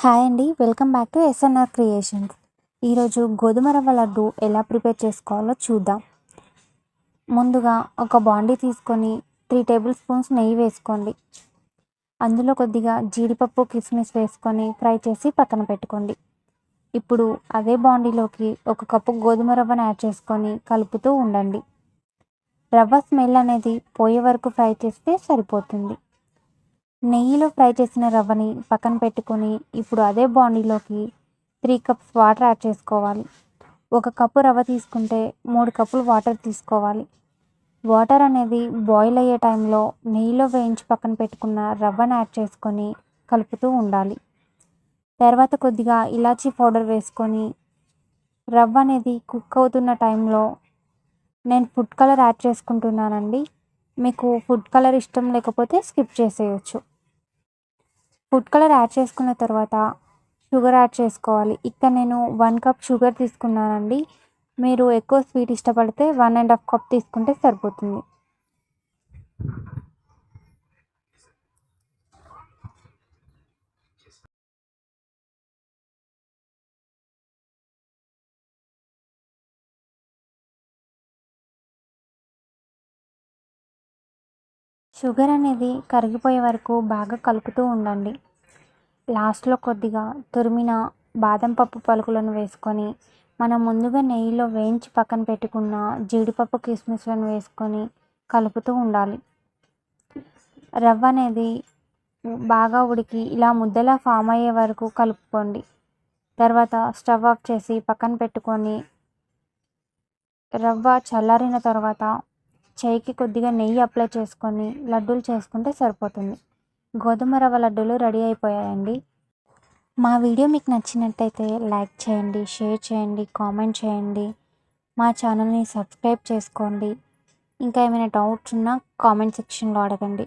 Hi అండి, welcome back to SNR creations. ఈరోజు గోధుమ రవ్వ లడ్డు ఎలా ప్రిపేర్ చేసుకోవాలో చూద్దాం. ముందుగా ఒక బాండీ తీసుకొని 3 టేబుల్ స్పూన్స్ నెయ్యి వేసుకోండి. అందులో కొద్దిగా జీడిపప్పు కిస్మిస్ వేసుకొని ఫ్రై చేసి పక్కన పెట్టుకోండి. ఇప్పుడు అదే బాండీలోకి 1 కప్పు గోధుమ రవ్వను యాడ్ చేసుకొని కలుపుతూ ఉండండి. రవ్వ స్మెల్ అనేది పోయే వరకు ఫ్రై చేస్తే సరిపోతుంది. నెయ్యిలో ఫ్రై చేసిన రవ్వని పక్కన పెట్టుకొని ఇప్పుడు అదే బాండీలోకి 3 కప్స్ వాటర్ యాడ్ చేసుకోవాలి. 1 కప్పు రవ్వ తీసుకుంటే 3 కప్పులు వాటర్ తీసుకోవాలి. వాటర్ అనేది బాయిల్ అయ్యే టైంలో నెయ్యిలో వేయించి పక్కన పెట్టుకున్న రవ్వను యాడ్ చేసుకొని కలుపుతూ ఉండాలి. తర్వాత కొద్దిగా ఇలాచీ పౌడర్ వేసుకొని రవ్వ అనేది కుక్ అవుతున్న టైంలో నేను ఫుడ్ కలర్ యాడ్ చేసుకుంటున్నానండి. మీకు ఫుడ్ కలర్ ఇష్టం లేకపోతే స్కిప్ చేసేయచ్చు. ఫుడ్ కలర్ యాడ్ చేసుకున్న తర్వాత షుగర్ యాడ్ చేసుకోవాలి. ఇక్కడ నేను 1 కప్ షుగర్ తీసుకున్నానండి. మీరు ఎక్కువ స్వీట్ ఇష్టపడితే 1.5 కప్ తీసుకుంటే సరిపోతుంది. షుగర్ అనేది కరిగిపోయే వరకు బాగా కలుపుతూ ఉండండి. లాస్ట్లో కొద్దిగా తురిమిన బాదం పప్పు పలుకులను వేసుకొని మనం ముందుగా నెయ్యిలో వేయించి పక్కన పెట్టుకున్న జీడిపప్పు కిస్మిస్లను వేసుకొని కలుపుతూ ఉండాలి. రవ్వ అనేది బాగా ఉడికి ఇలా ముద్దలా ఫామ్ అయ్యే వరకు కలుపుకోండి. తర్వాత స్టవ్ ఆఫ్ చేసి పక్కన పెట్టుకొని రవ్వ చల్లారిన తర్వాత చేయికి కొద్దిగా నెయ్యి అప్లై చేసుకొని లడ్డూలు చేసుకుంటే సరిపోతుంది. గోధుమ రవ్వ లడ్డూలు రెడీ అయిపోయాయండి. మా వీడియో మీకు నచ్చినట్టయితే లైక్ చేయండి, షేర్ చేయండి, కామెంట్ చేయండి. మా ఛానల్ని సబ్స్క్రైబ్ చేసుకోండి. ఇంకా ఏమైనా డౌట్స్ ఉన్నా కామెంట్ సెక్షన్లో అడగండి.